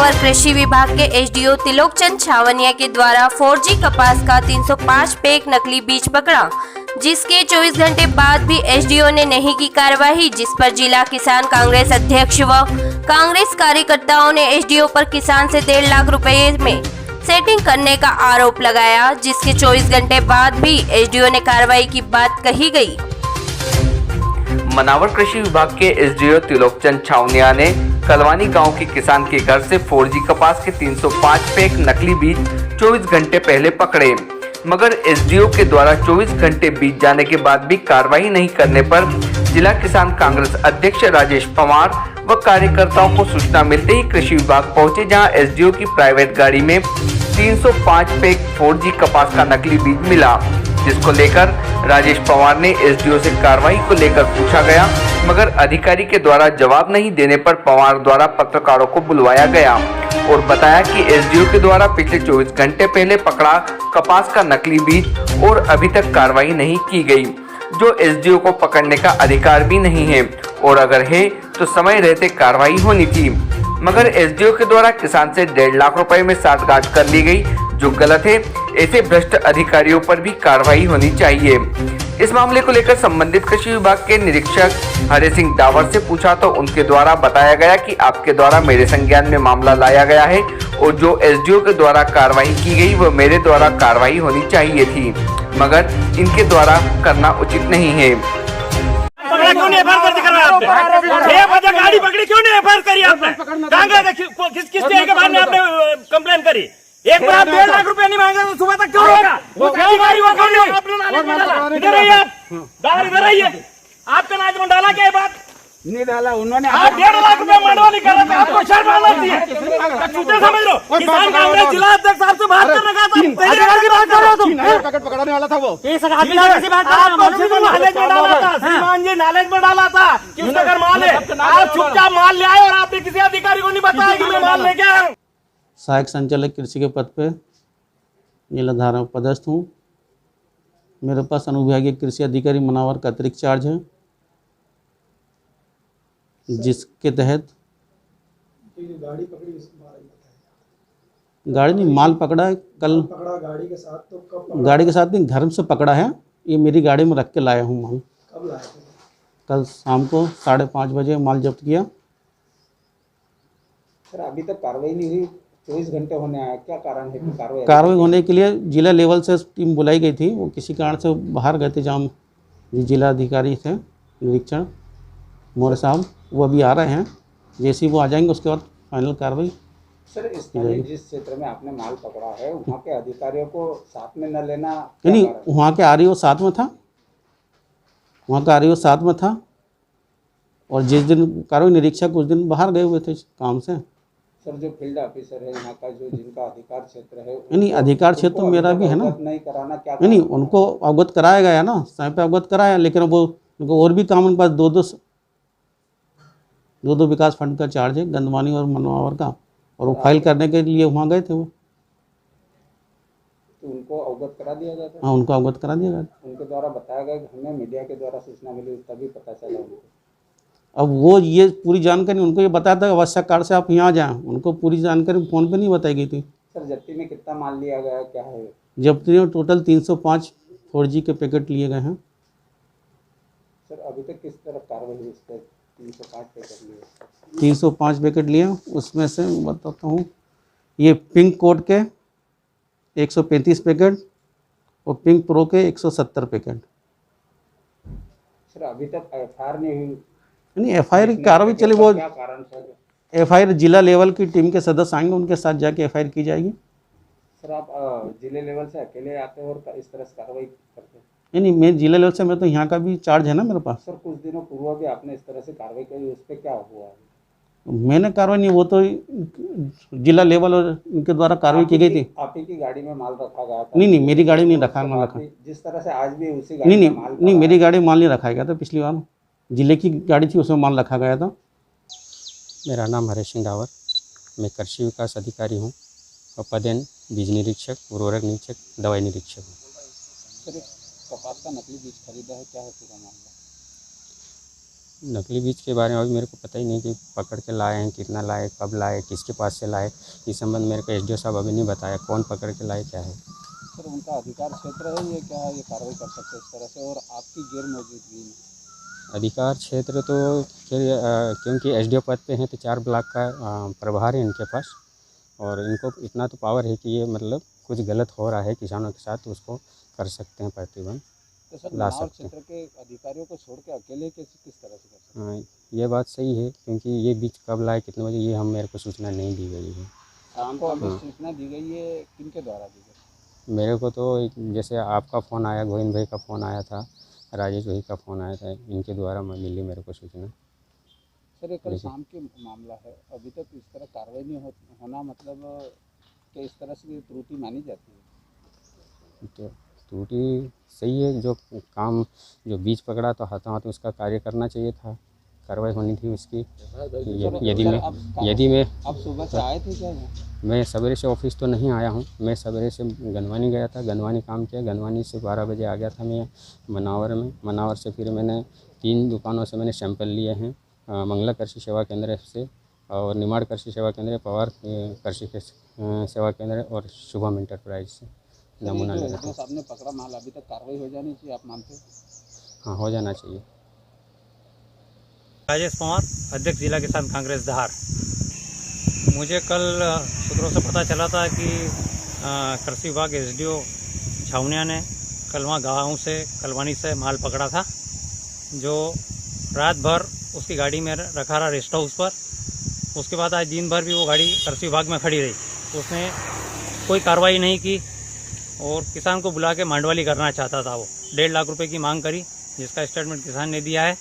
मनावर कृषि विभाग के एसडीओ तिलोकचंद छावनिया के द्वारा 4G कपास का 305 पैक नकली बीज पकड़ा, जिसके 24 घंटे बाद भी एसडीओ ने नहीं की कार्रवाई, जिस पर जिला किसान कांग्रेस अध्यक्ष व कांग्रेस कार्यकर्ताओं ने एसडीओ पर किसान से 1.5 लाख रुपए में सेटिंग करने का आरोप लगाया, जिसके 24 घंटे बाद भी एसडीओ ने कार्रवाई की बात कही गई। मनावर कृषि विभाग के एसडीओ तिलोकचंद छावनिया ने कलवानी गांव के किसान के घर से 4G कपास के 305 पैक नकली बीज 24 घंटे पहले पकड़े, मगर एसडीओ के द्वारा 24 घंटे बीत जाने के बाद भी कार्रवाई नहीं करने पर जिला किसान कांग्रेस अध्यक्ष राजेश पवार व कार्यकर्ताओं को सूचना मिलते ही कृषि विभाग पहुंचे, जहां एसडीओ की प्राइवेट गाड़ी में 305 पैक 4G कपास का नकली बीज मिला, जिसको लेकर राजेश पवार ने एसडीओ से कार्रवाई को लेकर पूछा गया, मगर अधिकारी के द्वारा जवाब नहीं देने पर पवार द्वारा पत्रकारों को बुलवाया गया और बताया कि एसडीओ के द्वारा पिछले 24 घंटे पहले पकड़ा कपास का नकली बीज और अभी तक कार्रवाई नहीं की गई, जो एसडीओ को पकड़ने का अधिकार भी नहीं है, और अगर है तो समय रहते कार्रवाई होनी थी, मगर एसडीओ के द्वारा किसान से 1.5 लाख रुपए में साठगांठ कर ली गई, जो गलत है। ऐसे भ्रष्ट अधिकारियों पर भी कार्रवाई होनी चाहिए। इस मामले को लेकर संबंधित कृषि विभाग के निरीक्षक हरे सिंह डावर से पूछा तो उनके द्वारा बताया गया कि आपके द्वारा मेरे संज्ञान में मामला लाया गया है और जो एसडीओ के द्वारा कार्रवाई की गई वो मेरे द्वारा कार्रवाई होनी चाहिए थी, मगर इनके द्वारा करना उचित नहीं है। क्यों नहीं एफआईआर दर्ज करवाया आपने? 6 बजे गाड़ी पकड़ी, क्यों नहीं एफआईआर करी आपने? कहाँ गए थे? किस चीज के बाद में आपने कंप्लेन करी? एक बार 1.5 लाख रुपया नहीं मांगा तो सुबह तक क्यों होगा? वो गाड़ी वो कौन नहीं? इधर आइए आप, बाहर इधर आइए। आपका नाच में डाला क्या ये बात? नहीं डाला उन्होंने। आप 1.5 लाख रुपया मंडवा नहीं कर रहे थे, आपको शर्म आना चाहिए। चूते समझ लो, किसान कांग्रेस जिला अध्यक्ष साहब से बात करने का था। अधिकार की बात कर रहे हो तुम? पैकेट पकड़ाने वाला था वो। आपको नॉलेज में डाला था, श्रीमान जी नॉलेज में डाला था कि उसका घर माल है। आप चुपचाप माल ले आए और आपने किसी अधिकारी को नहीं बताया कि मैं माल लेके आया हूँ। सहायक संचालक कृषि के पद पे नीलाधार पदस्थ हूँ। मेरे पास अनुविभागीय कृषि अधिकारी मनावर का अतिरिक्त चार्ज है, जिसके तहत गाड़ी नहीं माल पकड़ा है। कल पकड़ा गाड़ी के साथ, तो कब पकड़ा? गाड़ी के साथ नहीं, घर से पकड़ा है। ये मेरी गाड़ी में रख के लाया हूँ माल। कब लाए थे? कल शाम को 5:30 बजे माल जब्त किया। सर अभी तक कार्रवाई नहीं हुई, 24 घंटे होने आया, क्या कारण है कि कार्रवाई होने के लिए जिला लेवल से टीम बुलाई गई थी, वो किसी कारण से बाहर गए थे, जहाँ जिला अधिकारी थे निरीक्षण मौर्य साहब, वो अभी आ रहे हैं। जैसे ही वो आ जाएंगे उसके बाद फाइनल कार्रवाई। सर इस जिस क्षेत्र में आपने माल पकड़ा है वहाँ के अधिकारियों को साथ में न लेना? नहीं, वहाँ के आरईओ साथ में था, वहाँ का आरईओ साथ में था, और जिस दिन कार्रवाई निरीक्षक उस दिन बाहर गए हुए थे काम से। सर जो फील्ड ऑफिसर है यहाँ का, जो जिनका अधिकार क्षेत्र है, नहीं अधिकार क्षेत्र तो मेरा भी है ना। नहीं कराना क्या? नहीं उनको अवगत कराया गया ना, समय पे अवगत कराया, लेकिन वो उनको और भी काम, उनके पास दो विकास फंड का चार्ज है, गंदवानी और मनवावर का, और वो फाइल करने के लिए वहाँ गए थे वो। तो उनको अवगत करा दिया गया था? हाँ उनको अवगत करा दिया गया। उनके द्वारा बताया गया कि हमें मीडिया के द्वारा सूचना मिली तभी पता चला उनको। अब वो ये पूरी जानकारी उनको ये बताया था आवश्यक कार्ड से आप यहाँ आ जाएँ, उनको पूरी जानकारी फ़ोन पे नहीं बताई गई थी। सर जब्ती में कितना माल लिया गया, क्या है? जब्ती में टोटल 305 4G के पैकेट लिए गए हैं। सर अभी तक किस तरह कार्रवाई हुई? इस पर 305 पैकेट लिए, 305 पैकेट लिए, उसमें से बताता हूँ, ये पिंक कोड के 135 पैकेट और पिंक प्रो के 170 पैकेट। सर अभी तक एफआईआर नहीं हुई? नहीं एफआईआर की कार्रवाई चली, वो क्या कारण सर? एफआईआर जिला लेवल की टीम के सदस्य आएंगे, उनके साथ जाके एफआईआर की जाएगी। सर आप जिले लेवल से अकेले आते हो और इस तरह से कार्रवाई करते हैं? नहीं मैं जिला लेवल से, मैं तो यहाँ का भी चार्ज है ना मेरे पास। सर कुछ दिनों पूर्व भी आपने इस तरह से कार्रवाई करी, उस पर क्या हुआ है? मैंने कार्रवाई नहीं, वो तो जिला लेवल और उनके द्वारा कार्रवाई की गई थी। आप ही की गाड़ी में माल रखा गया था? नहीं मेरी गाड़ी में नहीं रखा, माल रखा जिस तरह से आज भी उसी गाड़ी में माल? नहीं मेरी गाड़ी में माल नहीं रखा गया था, पिछली बार जिले की गाड़ी थी उसमें माल रखा गया था। मेरा नाम हरे सिंह डावर, मैं कृषि विकास अधिकारी हूँ और पदेन बीज निरीक्षक, उर्वरक निरीक्षक, दवाई निरीक्षक हूँ। सर कपास का नकली बीज खरीदा है, क्या है पूरा मामला? नकली बीज के बारे में अभी मेरे को पता ही नहीं कि पकड़ के लाए हैं, कितना लाए, कब लाए, किसके पास से लाए। इस संबंध मेरे को एसडीओ साहब अभी नहीं बताया कौन पकड़ के लाए, क्या है। सर उनका अधिकार क्षेत्र है ये, क्या ये कार्रवाई कर सकते हैं इस तरह से, और आपकी गैर मौजूदगी में? अधिकार क्षेत्र तो फिर क्योंकि एसडीओ पद पे हैं तो 4 ब्लॉक का प्रभार है इनके पास, और इनको इतना तो पावर है कि ये मतलब कुछ गलत हो रहा है किसानों के साथ तो उसको कर सकते हैं प्रतिबंध, तो सर ला माहौल सकते हैं। क्षेत्र के अधिकारियों को छोड़ के अकेले किस तरह से कर सकते हाँ, ये बात सही है क्योंकि ये बीज कब लाए, कितने बजे, ये मेरे को सूचना नहीं दी गई है। हैं? आपको अभी सूचना दी गई है, किनके द्वारा दी गई? मेरे को तो जैसे आपका फ़ोन आया, गोविंद भाई का फ़ोन आया था, राजेश भाई का फ़ोन आया था, इनके द्वारा मिली मेरे को सूचना। सर ये कल शाम के मामला है, अभी तक इस तरह कार्रवाई नहीं होना मतलब कि इस तरह से त्रुटि मानी जाती है? तो त्रुटि सही है, जो काम जो बीज पकड़ा तो हाथों हाथ उसका कार्य करना चाहिए था, कार्रवाई होनी थी उसकी। यदि मैं आप सुबह से आए थे क्या यहाँ? मैं सवेरे से ऑफिस तो नहीं आया हूँ, मैं सवेरे से गनवानी गया था, गनवानी काम किया, गनवानी से 12 बजे आ गया था मैं मनावर में। मनावर से फिर मैंने 3 दुकानों से मैंने सैंपल लिए हैं, मंगला कृषि सेवा केंद्र से और निमाड़ कृषि सेवा केंद्र, पवार कृषि सेवा केंद्र और शुभम इंटरप्राइज से नमूना लिया था। साहब ने पकड़ा माल, अभी तक कार्रवाई हो जानी चाहिए, आप मानते हो? हाँ, हो जाना चाहिए। राजेश पवार, अध्यक्ष जिला किसान कांग्रेस धार। मुझे कल सूत्रों से पता चला था कि कृषि विभाग एसडीओ छावनिया ने कलवा गांव से कलवानी से माल पकड़ा था, जो रात भर उसकी गाड़ी में रखा रहा रेस्ट हाउस पर। उसके बाद आज दिन भर भी वो गाड़ी कृषि विभाग में खड़ी रही, उसने कोई कार्रवाई नहीं की और किसान को बुला के मांडवाली करना चाहता था। वो 1.5 लाख रुपए की मांग करी, जिसका स्टेटमेंट किसान ने दिया है।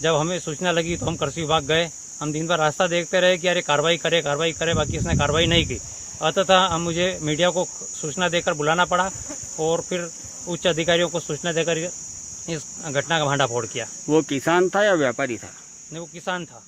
जब हमें सूचना लगी तो हम कृषि विभाग गए, हम दिन भर रास्ता देखते रहे कि अरे कार्रवाई करे, बाकी इसने कार्रवाई नहीं की। अतः मुझे मीडिया को सूचना देकर बुलाना पड़ा और फिर उच्च अधिकारियों को सूचना देकर इस घटना का भांडाफोड़ किया। वो किसान था या व्यापारी था? नहीं, वो किसान था।